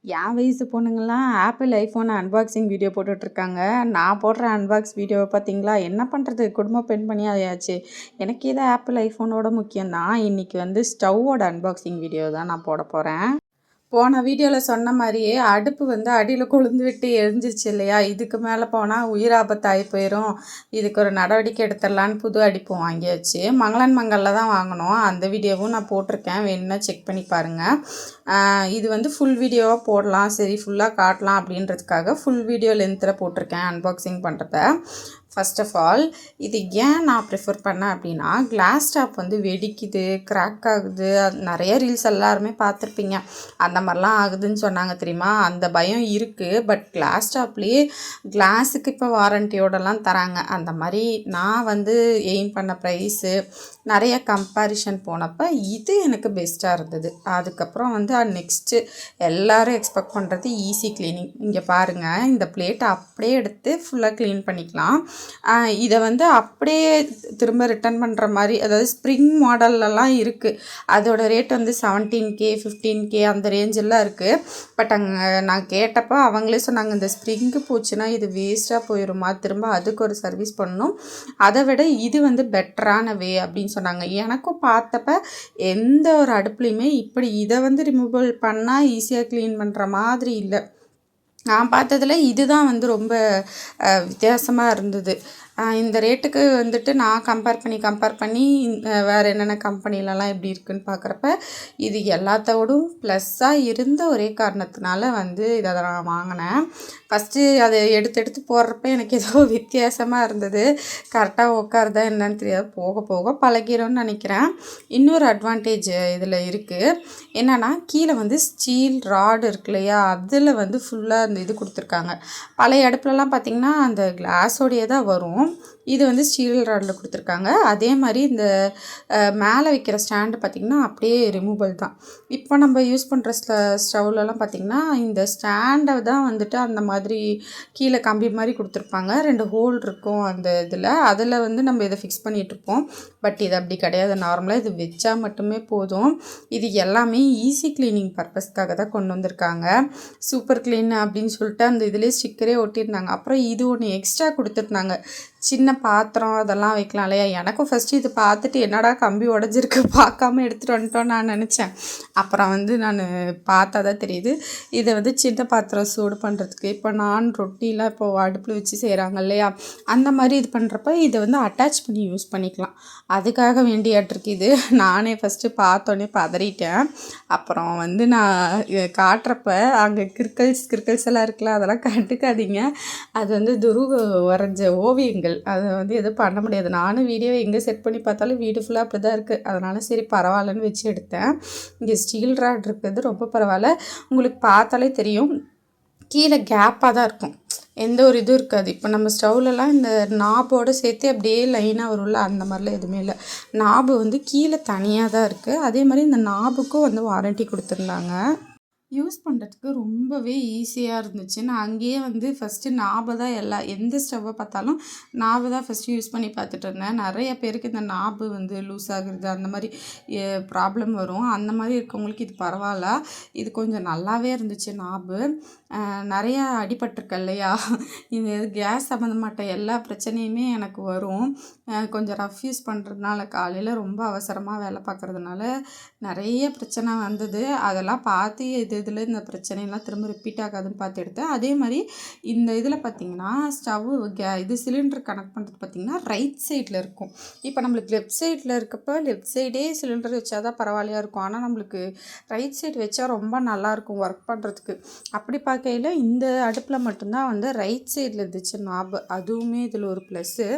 என் வயசு பொண்ணுங்கலாம் apple iPhone unboxing video போட்டுட்ருக்காங்க. நான் போடுற அன்பாக்ஸ் வீடியோவை பார்த்தீங்களா? என்ன பண்ணுறது, குடும்ப பெண்மணி ஆயாச்சு. எனக்கு ஏதோ ஆப்பிள் ஐஃபோனோட முக்கியம் தான். இன்றைக்கி வந்து ஸ்டவ்வோட அன்பாக்சிங் வீடியோ தான் நான் போட போகிறேன். போன வீடியோவில் சொன்ன மாதிரியே அடுப்பு வந்து அடியில் கொழுந்து விட்டு எரிஞ்சிருச்சு இல்லையா? இதுக்கு மேலே போனால் உயிர் ஆபத்தாகி போயிடும். இதுக்கு ஒரு நடவடிக்கை எடுத்துடலான்னு புது அடுப்பு வாங்கியாச்சு. மங்களன் மங்களில் தான் வாங்கினோம். அந்த வீடியோவும் நான் போட்டிருக்கேன், வேணும்னா செக் பண்ணி பாருங்கள். இது வந்து ஃபுல் வீடியோவாக போடலாம், சரி ஃபுல்லாக காட்டலாம் அப்படின்றதுக்காக ஃபுல் வீடியோ லென்த்தில் போட்டிருக்கேன் அன்பாக்சிங் பண்ணுறத. ஃபர்ஸ்ட் ஆஃப் ஆல் இது ஏன் நான் ப்ரிஃபர் பண்ணேன் அப்படின்னா, கிளாஸ் டாப் வந்து வெடிக்குது, கிராக் ஆகுது, நிறைய ரீல்ஸ் எல்லாருமே பார்த்துருப்பீங்க. அந்த மாதிரிலாம் ஆகுதுன்னு சொன்னாங்க தெரியுமா? அந்த பயம் இருக்குது. பட் கிளாஸ் டாப்லேயே கிளாஸுக்கு இப்போ வாரண்டியோடலாம் தராங்க. அந்த மாதிரி நான் வந்து எய்ம் பண்ண ப்ரைஸு நிறைய கம்பேரிஷன் போனப்போ இது எனக்கு பெஸ்ட்டாக இருந்தது. அதுக்கப்புறம் வந்து நெக்ஸ்ட்டு எல்லோரும் எக்ஸ்பெக்ட் பண்ணுறது ஈஸி க்ளீனிங். இங்கே பாருங்கள், இந்த பிளேட்டை அப்படியே எடுத்து ஃபுல்லாக க்ளீன் பண்ணிக்கலாம். இதை வந்து அப்படியே திரும்ப ரிட்டர்ன் பண்ணுற மாதிரி, அதாவது ஸ்ப்ரிங் மாடல்லலாம் இருக்குது. அதோட ரேட் வந்து 17K 15K அந்த ரேஞ்செல்லாம் இருக்குது. பட் அங்கே நான் கேட்டப்போ அவங்களே சொன்னாங்க, இந்த ஸ்ப்ரிங்கு போச்சுன்னா இது வேஸ்ட்டாக போயிடுமா, திரும்ப அதுக்கு ஒரு சர்வீஸ் பண்ணணும், அதை விட இது வந்து பெட்டரான வே அப்படின்னு சொன்னாங்க. எனக்கும் பார்த்தப்ப எந்த ஒரு அடுப்புலையுமே இப்படி இதை வந்து ரிமூவல் பண்ணால் ஈஸியாக க்ளீன் பண்ணுற மாதிரி இல்லை. நான் பார்த்ததில் இதுதான் வந்து ரொம்ப வித்தியாசமாக இருந்தது. இந்த ரேட்டுக்கு வந்துட்டு நான் கம்பேர் பண்ணி வேறு என்னென்ன கம்பெனிலலாம் எப்படி இருக்குதுன்னு பார்க்குறப்ப இது எல்லாத்தோடும் ப்ளஸ்ஸாக இருந்த ஒரே காரணத்தினால வந்து இதை நான் வாங்கினேன். ஃபஸ்ட்டு அதை எடுத்து போடுறப்ப எனக்கு ஏதோ வித்தியாசமாக இருந்தது. கரெக்டாக உட்காருதா என்னன்னு தெரியாது, போக போக பழகிறோன்னு நினைக்கிறேன். இன்னொரு அட்வான்டேஜ் இதில் இருக்குது. என்னென்னா, கீழே வந்து ஸ்டீல் ராடு இருக்கு இல்லையா, அதில் வந்து ஃபுல்லாக அந்த இது கொடுத்துருக்காங்க. பழைய அடுப்புலலாம் பார்த்திங்கன்னா அந்த கிளாஸோடையே தான் வரும். இது வந்து ஸ்டீல் ராடில் கொடுத்துருக்காங்க. அதே மாதிரி இந்த மேலே வைக்கிற ஸ்டாண்டு பார்த்திங்கன்னா அப்படியே ரிமூவல் தான். இப்போ நம்ம யூஸ் பண்ணுற ஸ்டவ்லலாம் பார்த்திங்கன்னா இந்த ஸ்டாண்டை தான் வந்துட்டு அந்த மாதிரி கீழே கம்பி மாதிரி கொடுத்துருப்பாங்க. 2 ஹோல் இருக்கும் அந்த அதில் வந்து நம்ம இதை ஃபிக்ஸ் பண்ணிகிட்ருப்போம். பட் இது அப்படி கிடையாது. நார்மலாக இது வச்சா மட்டுமே போதும். இது எல்லாமே ஈஸி க்ளீனிங் பர்பஸ்க்காக தான் கொண்டு வந்திருக்காங்க. சூப்பர் க்ளீன் அப்படின்னு சொல்லிட்டு அந்த இதிலே ஸ்டிக்கரே ஒட்டியிருந்தாங்க. அப்புறம் இது ஒன்று எக்ஸ்ட்ரா கொடுத்துருந்தாங்க, சின்ன பாத்திரம் அதெல்லாம் வைக்கலாம் இல்லையா. எனக்கும் ஃபஸ்ட்டு இது பார்த்துட்டு என்னடா கம்பி உடஞ்சிருக்கு, பார்க்காம எடுத்துகிட்டு வந்துட்டோன்னு நான் நினச்சேன். அப்புறம் வந்து நான் பார்த்தா தான் தெரியுது, இதை வந்து சின்ன பாத்திரம் சூடு பண்ணுறதுக்கு, இப்போ ரொட்டிலாம் இப்போ அடுப்பில் வச்சு செய்கிறாங்க இல்லையா, அந்த மாதிரி இது பண்ணுறப்ப இதை வந்து அட்டாச் பண்ணி யூஸ் பண்ணிக்கலாம். அதுக்காக வேண்டியாட்டிருக்கு இது. நானே ஃபஸ்ட்டு பார்த்தோன்னே பதறிட்டேன். அப்புறம் வந்து நான் காட்டுறப்ப அங்கே கிறுக்கல்ஸ் எல்லாம் இருக்குல்ல, அதெல்லாம் கண்டுக்காதீங்க. அது வந்து துருவ வரைஞ்ச ஓவியங்கள். அதை வந்து எதுவும் பண்ண முடியாது. நானும் வீடியோ எங்கே செட் பண்ணி பார்த்தாலும் வீடு ஃபுல்லாக அப்படி தான் இருக்குது. அதனால் சரி பரவாயில்லன்னு வச்சு எடுத்தேன். இங்கே ஸ்டீல் ராட் இருக்கிறது ரொம்ப பரவாயில்ல. உங்களுக்கு பார்த்தாலே தெரியும், கீழே கேப்பாக தான் இருக்கும், எந்த ஒரு இதுவும் இருக்காது. இப்போ நம்ம ஸ்டவ்லலாம் இந்த நாபோடு சேர்த்து அப்படியே லைனாக வரும்ல, அந்த மாதிரிலாம் எதுவுமே இல்லை. நாபு வந்து கீழே தனியாக தான் இருக்குது. அதே மாதிரி இந்த நாபுக்கும் வந்து வாரண்ட்டி கொடுத்துருந்தாங்க. யூஸ் பண்ணுறதுக்கு ரொம்பவே ஈஸியாக இருந்துச்சு. நான் அங்கேயே வந்து ஃபஸ்ட்டு நாபை தான் எந்த ஸ்டவ்வை பார்த்தாலும் நாபை தான் ஃபஸ்ட்டு யூஸ் பண்ணி பார்த்துட்டு இருந்தேன். நிறைய பேருக்கு இந்த நாபு வந்து லூஸ் ஆகுறது அந்த மாதிரி ப்ராப்ளம் வரும். அந்த மாதிரி இருக்கவங்களுக்கு இது பரவாயில்ல. இது கொஞ்சம் நல்லாவே இருந்துச்சு நாபு. நிறையா அடிபட்டிருக்கு இல்லையா, இது கேஸ் சம்மந்தப்பட்ட எல்லா பிரச்சனையுமே எனக்கு வரும். கொஞ்சம் ரஃப் யூஸ் பண்ணுறதுனால, காலையில் ரொம்ப அவசரமாக வேலை பார்க்குறதுனால நிறைய பிரச்சனை வந்தது. அதெல்லாம் பார்த்து இதில் இந்த பிரச்சனைலாம் திரும்ப ரிப்பீட் ஆகாதுன்னு பார்த்து எடுத்தேன். அதே மாதிரி இந்த இதில் பார்த்திங்கன்னா இது சிலிண்டர் கனெக்ட் பண்ணுறது பார்த்திங்கன்னா ரைட் சைடில் இருக்கும். இப்போ நம்மளுக்கு லெஃப்ட் சைடில் இருக்கப்போ லெஃப்ட் சைடே சிலிண்டர் வச்சா தான் பரவாயில்லையாக இருக்கும். ஆனால் நம்மளுக்கு ரைட் சைடு வச்சா ரொம்ப நல்லாயிருக்கும் ஒர்க் பண்ணுறதுக்கு. அப்படி பார்க்கையில் இந்த அடுப்பில் மட்டும்தான் வந்து ரைட் சைடில் இருந்துச்சு நாபு. அதுவுமே இதில் ஒரு ப்ளஸ்ஸு.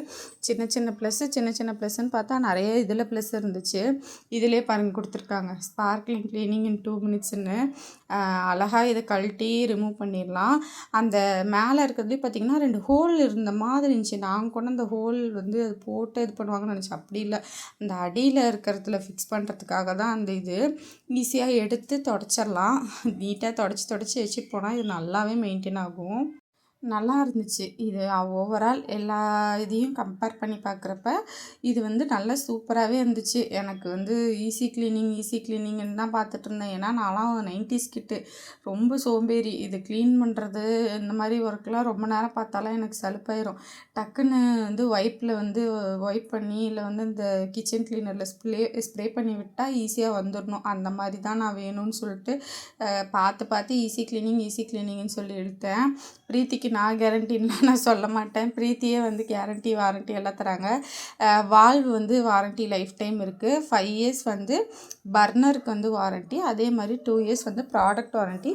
சின்ன சின்ன ப்ளஸ்ஸுன்னு பார்த்தா நிறைய இதில் ப்ளஸ் இருந்துச்சு. இதிலே பாருங்கள் கொடுத்துருக்காங்க, ஸ்பார்க்லிங் க்ளீனிங் இன் 2 மினிட்ஸ்ன்னு. அழகாக இதை கழட்டி ரிமூவ் பண்ணிடலாம். அந்த மேலே இருக்கிறதுலே பார்த்திங்கன்னா 2 ஹோல் இருந்த மாதிரி இருந்துச்சு. நாங்கள் கொண்டு அந்த ஹோல் வந்து அது போட்டு இது பண்ணுவாங்கன்னு நினச்சேன். அப்படி இல்லை, அந்த அடியில் இருக்கிறதுல ஃபிக்ஸ் பண்ணுறதுக்காக தான் அந்த இது. ஈஸியாக எடுத்து தொடச்சிடலாம். நீட்டாக தொடச்சி வச்சுட்டு போனால் இது நல்லாவே மெயின்டைன் ஆகும். நல்லா இருந்துச்சு. இது ஓவரால் எல்லா இதையும் கம்பேர் பண்ணி பார்க்குறப்ப, இது வந்து நல்லா சூப்பராகவே இருந்துச்சு. எனக்கு வந்து ஈஸி கிளீனிங்குன்னு தான் பார்த்துட்ருந்தேன். ஏன்னா நான்லாம் 90ஸ் கிட்டு. ரொம்ப சோம்பேறி. இது க்ளீன் பண்ணுறது இந்த மாதிரி ஒர்க்லாம் ரொம்ப நேரம் பார்த்தாலாம் எனக்கு சலுப்பாயிரும். டக்குன்னு வந்து வைப்பில் வந்து வைப் பண்ணி இல்லை வந்து இந்த கிச்சன் கிளீனரில் ஸ்ப்ரே பண்ணி விட்டால் ஈஸியாக வந்துடணும். அந்த மாதிரி தான் நான் வேணும்னு சொல்லிட்டு பார்த்து பார்த்து ஈஸி கிளீனிங்குன்னு சொல்லி எடுத்தேன். பிரீத்திக்கு நான் கேரண்டின்லாம் நான் சொல்ல மாட்டேன். பிரீத்தியே வந்து கேரண்டி வாரண்டி எல்லாம் தராங்க. வால்வு வந்து வாரண்டி லைஃப் டைம் இருக்குது. 5 இயர்ஸ் வந்து பர்னருக்கு வந்து வாரண்டி, அதே மாதிரி 2 இயர்ஸ் வந்து product warranty,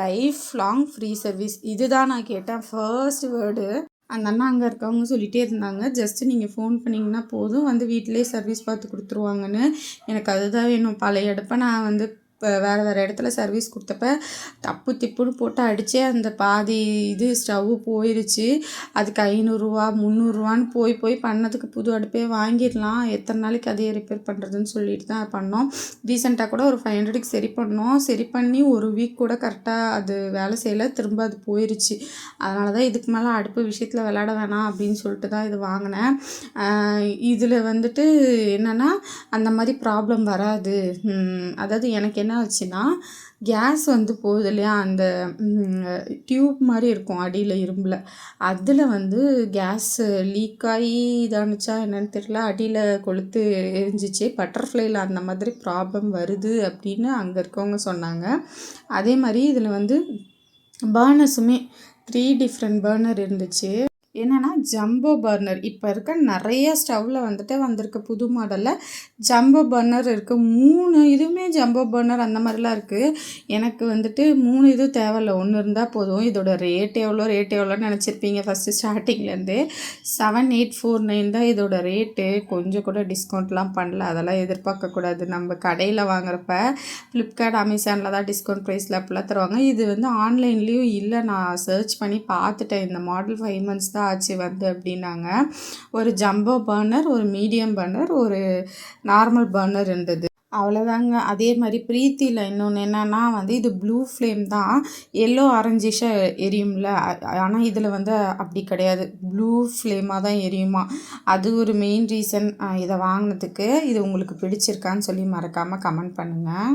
life long free service. இதுதான் நான் கேட்டேன் ஃபர்ஸ்ட் வேர்டு. அந்த அண்ணா அங்கே இருக்கவங்க சொல்லிகிட்டே இருந்தாங்க, ஜஸ்ட்டு நீங்கள் ஃபோன் பண்ணிங்கன்னா போதும் வந்து வீட்டிலே சர்வீஸ் பார்த்து கொடுத்துருவாங்கன்னு. எனக்கு அதுதான் வேணும். பழைய அடுப்பை நான் வந்து இப்போ வேறு இடத்துல சர்வீஸ் கொடுத்தப்ப தப்பு திப்புன்னு போட்டு அடித்தே அந்த பாதி இது ஸ்டவ்வு போயிடுச்சு. அதுக்கு 500 300 போய் பண்ணதுக்கு புது அடுப்பே வாங்கிடலாம், எத்தனை நாளைக்கு அதையே ரிப்பேர் பண்ணுறதுன்னு சொல்லிட்டு தான் பண்ணோம். ரீசெண்டாக கூட ஒரு 500க்கு சரி பண்ணோம். சரி பண்ணி ஒரு வீக் கூட கரெக்டாக அது வேலை செய்யலை, திரும்ப அது போயிடுச்சு. அதனால தான் இதுக்கு மேலே அடுப்பு விஷயத்தில் விளையாட வேணாம் அப்படின்னு சொல்லிட்டு தான் இது வாங்கினேன். இதில் வந்துட்டு என்னென்னா அந்த மாதிரி ப்ராப்ளம் வராது. அதாவது எனக்கு என்ன ஆச்சுன்னா, கேஸ் வந்து போகுது இல்லையா, அந்த டியூப் மாதிரி இருக்கும் அடியில் இரும்பில், அதில் வந்து கேஸு லீக் ஆகி இதானுச்சா என்னன்னு தெரியல, அடியில் கொளுத்து எரிஞ்சிச்சு. பட்டர்ஃப்ளைல அந்த மாதிரி ப்ராப்ளம் வருது அப்படின்னு அங்கே இருக்கவங்க சொன்னாங்க. அதே மாதிரி இதில் வந்து பர்னர்ஸுமே 3 டிஃப்ரெண்ட் பர்னர் இருந்துச்சு. என்னென்னா ஜம்போ பர்னர். இப்போ இருக்க நிறைய ஸ்டவ்வில் வந்துட்டு வந்திருக்க புது மாடலில் ஜம்போ பர்னர் இருக்குது. 3 இதுவுமே ஜம்போ பர்னர் அந்த மாதிரிலாம் இருக்குது. எனக்கு வந்துட்டு 3 இது தேவையில்ல, 1 இருந்தால் போதும். இதோட ரேட் எவ்வளோன்னு நினச்சிருப்பீங்க ஃபஸ்ட்டு ஸ்டார்டிங்லேருந்து. 7849 தான் இதோட ரேட்டு. கொஞ்சம் கூட டிஸ்கவுண்ட்லாம் பண்ணல. அதெல்லாம் எதிர்பார்க்கக்கூடாது. நம்ம கடையில் வாங்குறப்ப ஃப்ளிப்கார்ட், அமேசானில் தான் டிஸ்கவுண்ட் ப்ரைஸில் அப்படிலாம் தருவாங்க. இது வந்து ஆன்லைன்லேயும் இல்லை. நான் சர்ச் பண்ணி பார்த்துட்டேன். இந்த மாடல் 5 மந்த்ஸ் தான் ஆச்சு வந்து அப்படின்னாங்க. ஒரு ஜம்போ பர்னர், ஒரு மீடியம் பர்னர், ஒரு நார்மல் பர்னர் இருந்தது. அவ்வளோதாங்க. அதே மாதிரி பிரீத்தியில் இன்னொன்று என்னென்னா வந்து இது ப்ளூ ஃப்ளேம் தான், எல்லோ ஆரஞ்சிஷாக எரியும்ல. ஆனால் இதில் வந்து அப்படி கிடையாது, ப்ளூ ஃப்ளேமாக தான் எரியுமா. அது ஒரு மெயின் ரீசன் இதை வாங்கினதுக்கு. இது உங்களுக்கு பிடிச்சிருக்கான்னு சொல்லி மறக்காமல் கமெண்ட் பண்ணுங்கள்.